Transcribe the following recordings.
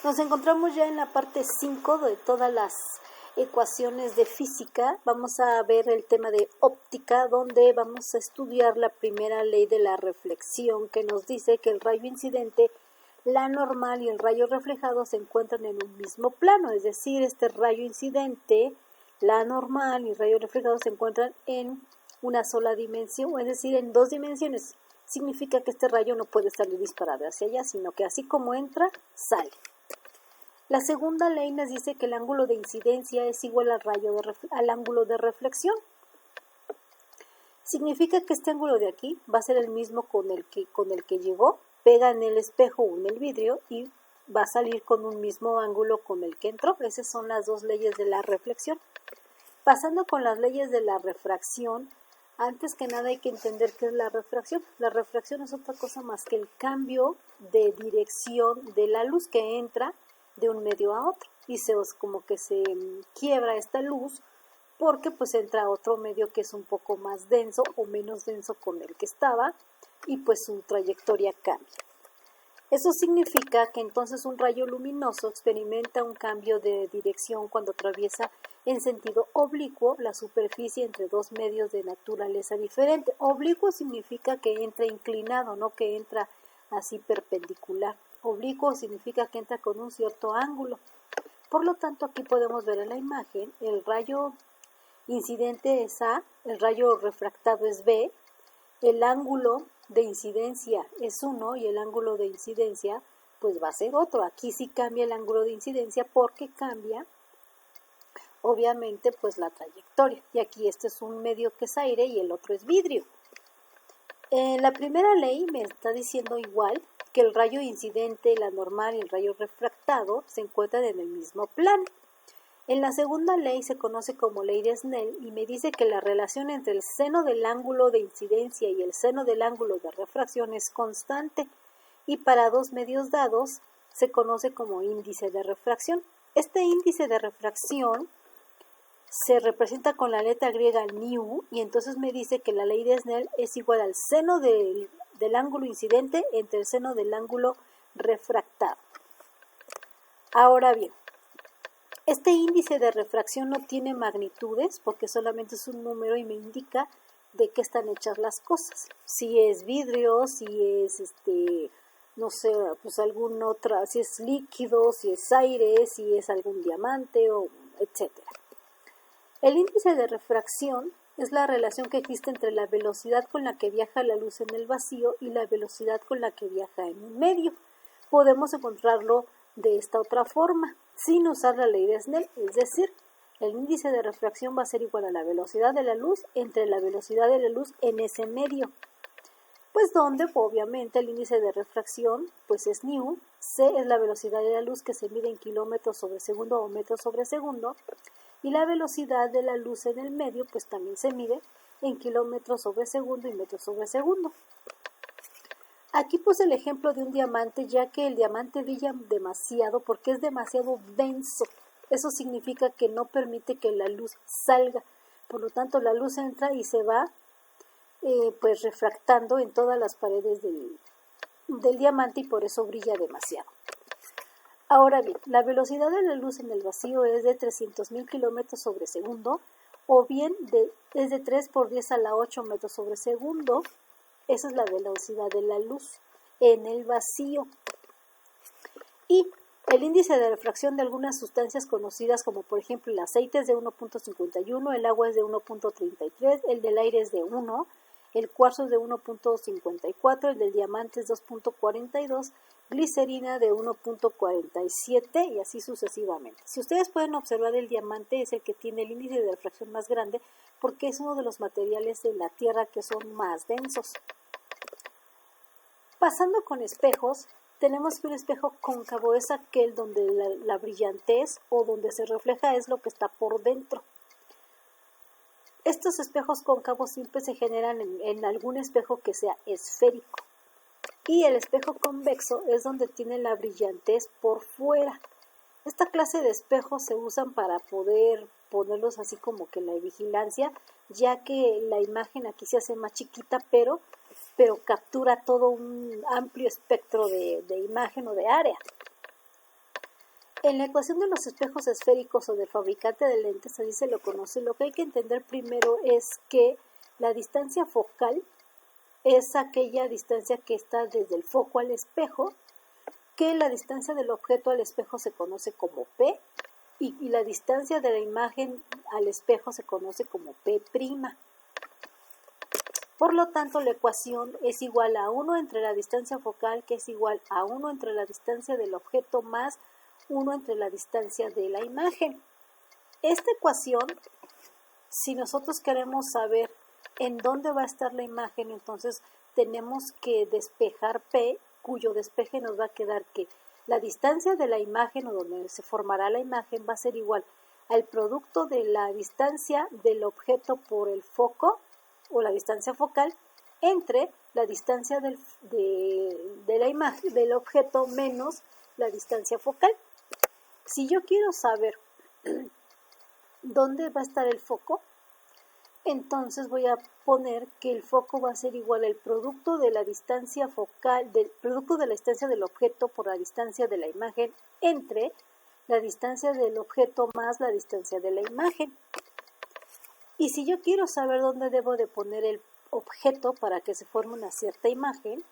Nos encontramos ya en la parte 5 de todas las ecuaciones de física. Vamos a ver el tema de óptica, donde vamos a estudiar la primera ley de la reflexión, que nos dice que el rayo incidente, la normal y el rayo reflejado se encuentran en un mismo plano, es decir, este rayo incidente, la normal y el rayo reflejado se encuentran en una sola dimensión, es decir, en dos dimensiones. Significa que este rayo no puede salir disparado hacia allá, sino que así como entra, sale. La segunda ley nos dice que el ángulo de incidencia es igual al ángulo de reflexión. Significa que este ángulo de aquí va a ser el mismo con el que llegó, pega en el espejo o en el vidrio y va a salir con un mismo ángulo con el que entró. Esas son las dos leyes de la reflexión. Pasando con las leyes de la refracción, antes que nada hay que entender qué es la refracción. La refracción es otra cosa más que el cambio de dirección de la luz que entra de un medio a otro, y como que se quiebra esta luz porque pues entra a otro medio que es un poco más denso o menos denso con el que estaba, y pues su trayectoria cambia. Eso significa que entonces un rayo luminoso experimenta un cambio de dirección cuando atraviesa en sentido oblicuo la superficie entre dos medios de naturaleza diferente. Oblicuo significa que entra inclinado, no que entra así perpendicular. Oblicuo significa que entra con un cierto ángulo. Por lo tanto, aquí podemos ver en la imagen, el rayo incidente es A, el rayo refractado es B, el ángulo de incidencia es 1 y el ángulo de incidencia pues va a ser otro. Aquí sí cambia el ángulo de incidencia porque cambia obviamente pues la trayectoria. Y aquí este es un medio que es aire y el otro es vidrio. La primera ley me está diciendo igual que el rayo incidente, la normal y el rayo refractado se encuentran en el mismo plano. En la segunda ley se conoce como ley de Snell y me dice que la relación entre el seno del ángulo de incidencia y el seno del ángulo de refracción es constante, y para dos medios dados se conoce como índice de refracción. Este índice de refracción se representa con la letra griega nu, y entonces me dice que la ley de Snell es igual al seno del ángulo incidente entre el seno del ángulo refractado. Ahora bien, este índice de refracción no tiene magnitudes porque solamente es un número y me indica de qué están hechas las cosas. Si es vidrio, si es no sé, pues algún otra, si es líquido, si es aire, si es algún diamante, o etcétera. El índice de refracción es la relación que existe entre la velocidad con la que viaja la luz en el vacío y la velocidad con la que viaja en un medio. Podemos encontrarlo de esta otra forma, sin usar la ley de Snell, es decir, el índice de refracción va a ser igual a la velocidad de la luz entre la velocidad de la luz en ese medio. Pues donde obviamente el índice de refracción pues es nu, c es la velocidad de la luz que se mide en kilómetros sobre segundo o metros sobre segundo, y la velocidad de la luz en el medio pues también se mide en kilómetros sobre segundo y metros sobre segundo. Aquí puse el ejemplo de un diamante, ya que el diamante brilla demasiado porque es demasiado denso. Eso significa que no permite que la luz salga. Por lo tanto, la luz entra y se va pues refractando en todas las paredes del diamante, y por eso brilla demasiado. Ahora bien, la velocidad de la luz en el vacío es de 300.000 kilómetros sobre segundo, o bien es de 3 por 10 a la 8 metros sobre segundo. Esa es la velocidad de la luz en el vacío. Y el índice de refracción de algunas sustancias conocidas, como por ejemplo el aceite, es de 1.51, el agua es de 1.33, el del aire es de 1, el cuarzo es de 1.54, el del diamante es 2.42, glicerina de 1.47 y así sucesivamente. Si ustedes pueden observar, el diamante es el que tiene el índice de refracción más grande porque es uno de los materiales de la Tierra que son más densos. Pasando con espejos, tenemos que un espejo cóncavo es aquel donde la brillantez o donde se refleja es lo que está por dentro. Estos espejos cóncavos siempre se generan en algún espejo que sea esférico. Y el espejo convexo es donde tiene la brillantez por fuera. Esta clase de espejos se usan para poder ponerlos así como que en la vigilancia, ya que la imagen aquí se hace más chiquita, pero captura todo un amplio espectro de imagen o de área. En la ecuación de los espejos esféricos o del fabricante de lentes, así se lo conoce, lo que hay que entender primero es que la distancia focal es aquella distancia que está desde el foco al espejo, que la distancia del objeto al espejo se conoce como P y la distancia de la imagen al espejo se conoce como P'. Por lo tanto, la ecuación es igual a 1 entre la distancia focal, que es igual a 1 entre la distancia del objeto más 1 entre la distancia de la imagen. Esta ecuación, si nosotros queremos saber en dónde va a estar la imagen, entonces tenemos que despejar P, cuyo despeje nos va a quedar que la distancia de la imagen o donde se formará la imagen va a ser igual al producto de la distancia del objeto por el foco o la distancia focal entre la distancia de la imagen del objeto menos la distancia focal. Si yo quiero saber dónde va a estar el foco, entonces voy a poner que el foco va a ser igual al producto de la distancia focal, del producto de la distancia del objeto por la distancia de la imagen entre la distancia del objeto más la distancia de la imagen. Y si yo quiero saber dónde debo de poner el objeto para que se forme una cierta imagen,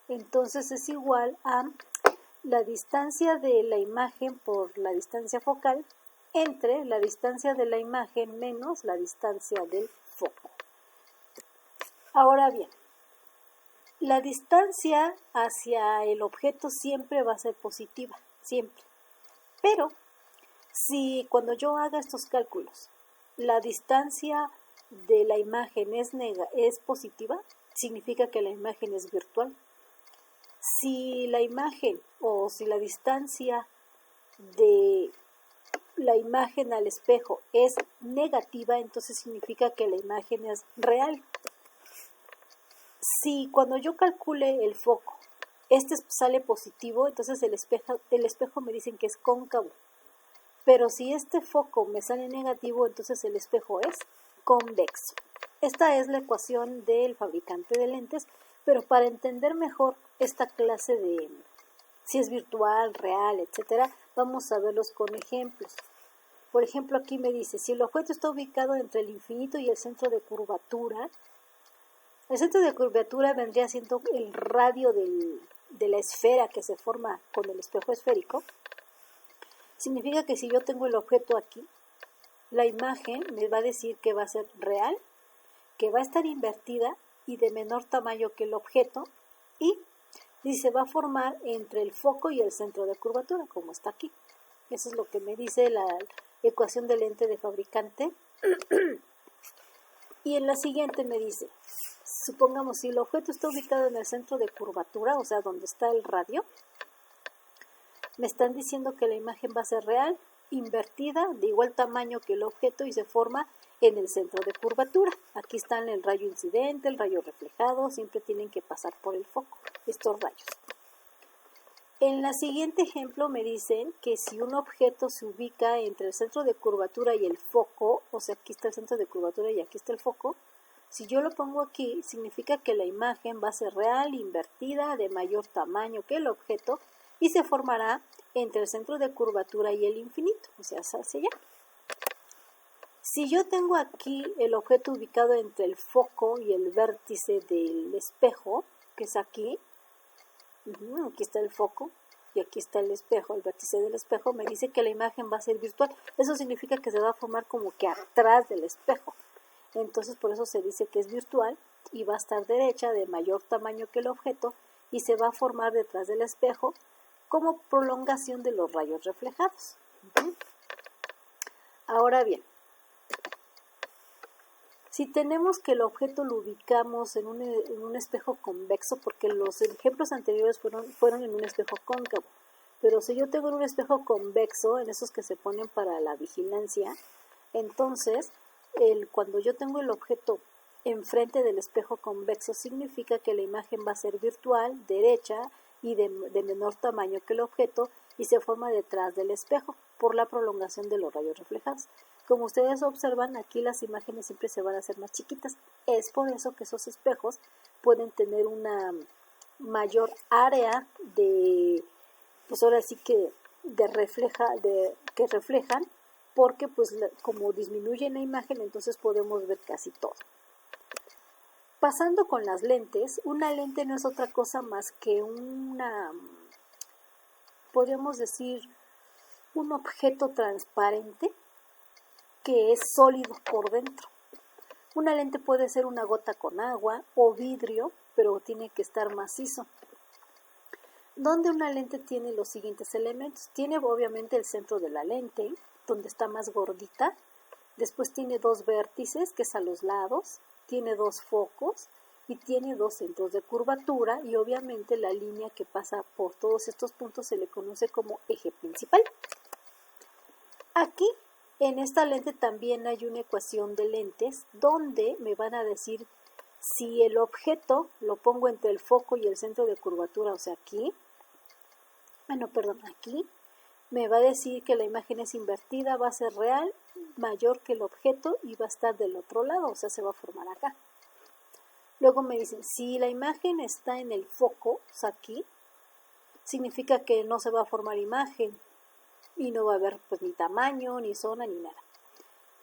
entonces es igual a la distancia de la imagen por la distancia focal entre la distancia de la imagen menos la distancia del foco. Ahora bien, la distancia hacia el objeto siempre va a ser positiva, siempre. Pero si cuando yo haga estos cálculos, la distancia de la imagen es positiva, significa que la imagen es virtual. Si la imagen o si la distancia de la imagen al espejo es negativa, entonces significa que la imagen es real. Si cuando yo calcule el foco, este sale positivo, entonces el espejo me dicen que es cóncavo. Pero si este foco me sale negativo, entonces el espejo es convexo. Esta es la ecuación del fabricante de lentes, pero para entender mejor esta clase de si es virtual, real, etcétera, vamos a verlos con ejemplos. Por ejemplo, aquí me dice, si el objeto está ubicado entre el infinito y el centro de curvatura, el centro de curvatura vendría siendo el radio de la esfera que se forma con el espejo esférico. Significa que si yo tengo el objeto aquí, la imagen me va a decir que va a ser real, que va a estar invertida y de menor tamaño que el objeto y se va a formar entre el foco y el centro de curvatura, como está aquí. Eso es lo que me dice la ecuación del lente de fabricante. Y en la siguiente me dice, supongamos si el objeto está ubicado en el centro de curvatura, o sea, donde está el radio, me están diciendo que la imagen va a ser real, invertida, de igual tamaño que el objeto y se forma en el centro de curvatura. Aquí están el rayo incidente, el rayo reflejado, siempre tienen que pasar por el foco, estos rayos. En el siguiente ejemplo me dicen que si un objeto se ubica entre el centro de curvatura y el foco, o sea, aquí está el centro de curvatura y aquí está el foco, si yo lo pongo aquí, significa que la imagen va a ser real, invertida, de mayor tamaño que el objeto, y se formará entre el centro de curvatura y el infinito, o sea, hacia allá. Si yo tengo aquí el objeto ubicado entre el foco y el vértice del espejo, que es aquí, aquí está el foco y aquí está el espejo, el vértice del espejo, me dice que la imagen va a ser virtual. Eso significa que se va a formar como que atrás del espejo. Entonces por eso se dice que es virtual y va a estar derecha, de mayor tamaño que el objeto, y se va a formar detrás del espejo como prolongación de los rayos reflejados. Ahora bien, si tenemos que el objeto lo ubicamos en un espejo convexo, porque los ejemplos anteriores fueron en un espejo cóncavo, pero si yo tengo un espejo convexo, en esos que se ponen para la vigilancia, entonces cuando yo tengo el objeto enfrente del espejo convexo, significa que la imagen va a ser virtual, derecha y de menor tamaño que el objeto y se forma detrás del espejo por la prolongación de los rayos reflejados. Como ustedes observan, aquí las imágenes siempre se van a hacer más chiquitas. Es por eso que esos espejos pueden tener una mayor área de, pues ahora sí que que reflejan, porque pues como disminuye la imagen, entonces podemos ver casi todo. Pasando con las lentes, una lente no es otra cosa más que podríamos decir, un objeto transparente que es sólido por dentro. Una lente puede ser una gota con agua o vidrio, pero tiene que estar macizo. Donde una lente tiene los siguientes elementos. Tiene obviamente el centro de la lente, donde está más gordita. Después tiene 2 vértices, que es a los lados. Tiene 2 focos y tiene 2 centros de curvatura. Y obviamente la línea que pasa por todos estos puntos se le conoce como eje principal. Aquí, en esta lente también hay una ecuación de lentes, donde me van a decir si el objeto lo pongo entre el foco y el centro de curvatura, o sea, aquí, aquí, me va a decir que la imagen es invertida, va a ser real, mayor que el objeto y va a estar del otro lado, o sea, se va a formar acá. Luego me dicen, si la imagen está en el foco, o sea, aquí, significa que no se va a formar imagen y no va a haber pues ni tamaño, ni zona, ni nada.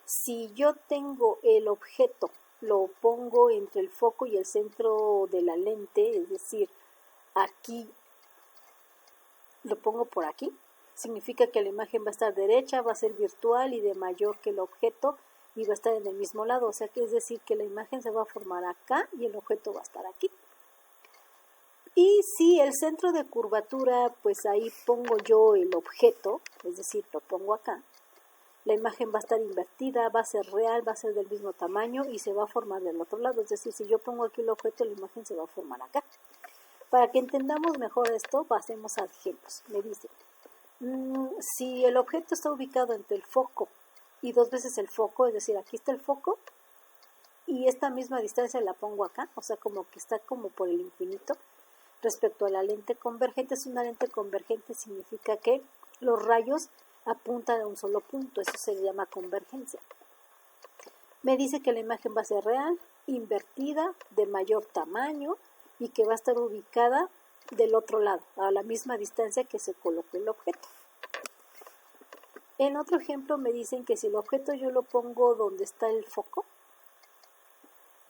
Si yo tengo el objeto, lo pongo entre el foco y el centro de la lente, es decir, aquí, lo pongo por aquí, significa que la imagen va a estar derecha, va a ser virtual y de mayor que el objeto y va a estar en el mismo lado, o sea que es decir que la imagen se va a formar acá y el objeto va a estar aquí. Y si el centro de curvatura, pues ahí pongo yo el objeto, es decir, lo pongo acá, la imagen va a estar invertida, va a ser real, va a ser del mismo tamaño y se va a formar del otro lado. Es decir, si yo pongo aquí el objeto, la imagen se va a formar acá. Para que entendamos mejor esto, pasemos a ejemplos. Me dice, si el objeto está ubicado entre el foco y 2 veces el foco, es decir, aquí está el foco y esta misma distancia la pongo acá, o sea, como que está como por el infinito. Respecto a la lente convergente, es una lente convergente, significa que los rayos apuntan a un solo punto, eso se llama convergencia. Me dice que la imagen va a ser real, invertida, de mayor tamaño y que va a estar ubicada del otro lado, a la misma distancia que se coloque el objeto. En otro ejemplo me dicen que si el objeto yo lo pongo donde está el foco,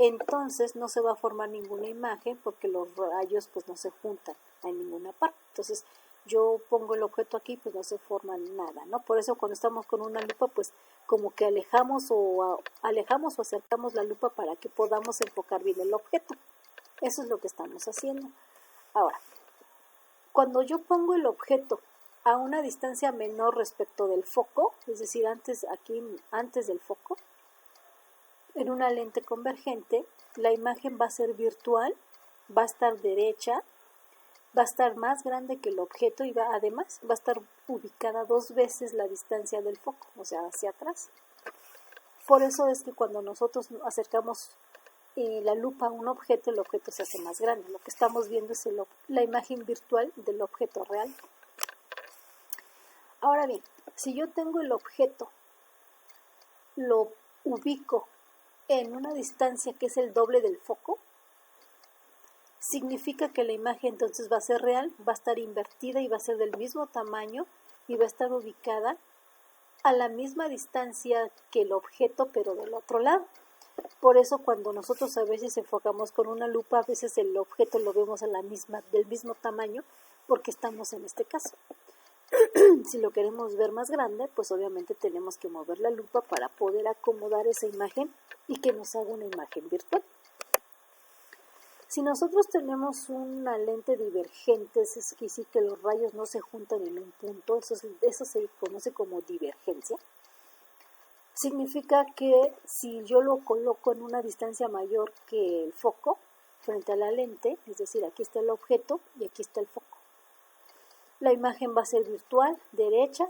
entonces no se va a formar ninguna imagen porque los rayos pues no se juntan en ninguna parte. Entonces yo pongo el objeto aquí, pues no se forma nada, ¿no? Por eso cuando estamos con una lupa, pues como que alejamos o acercamos la lupa para que podamos enfocar bien el objeto. Eso es lo que estamos haciendo. Ahora, cuando yo pongo el objeto a una distancia menor respecto del foco, es decir, antes del foco, en una lente convergente, la imagen va a ser virtual, va a estar derecha, va a estar más grande que el objeto y además va a estar ubicada 2 veces la distancia del foco, o sea, hacia atrás. Por eso es que cuando nosotros acercamos la lupa a un objeto, el objeto se hace más grande. Lo que estamos viendo es la imagen virtual del objeto real. Ahora bien, si yo tengo el objeto, lo ubico en una distancia que es el doble del foco, significa que la imagen entonces va a ser real, va a estar invertida y va a ser del mismo tamaño y va a estar ubicada a la misma distancia que el objeto, pero del otro lado. Por eso cuando nosotros a veces enfocamos con una lupa, a veces el objeto lo vemos del mismo tamaño, porque estamos en este caso. Si lo queremos ver más grande, pues obviamente tenemos que mover la lupa para poder acomodar esa imagen y que nos haga una imagen virtual. Si nosotros tenemos una lente divergente, es decir, que los rayos no se juntan en un punto, eso se conoce como divergencia. Significa que si yo lo coloco en una distancia mayor que el foco frente a la lente, es decir, aquí está el objeto y aquí está el foco, la imagen va a ser virtual, derecha,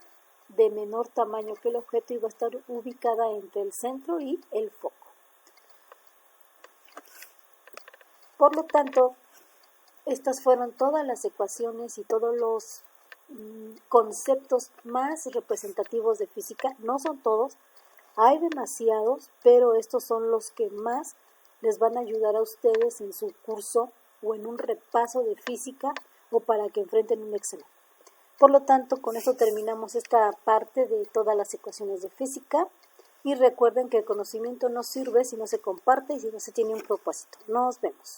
de menor tamaño que el objeto y va a estar ubicada entre el centro y el foco. Por lo tanto, estas fueron todas las ecuaciones y todos los conceptos más representativos de física. No son todos, hay demasiados, pero estos son los que más les van a ayudar a ustedes en su curso o en un repaso de física o para que enfrenten un examen. Por lo tanto, con esto terminamos esta parte de todas las ecuaciones de física. Y recuerden que el conocimiento no sirve si no se comparte y si no se tiene un propósito. Nos vemos.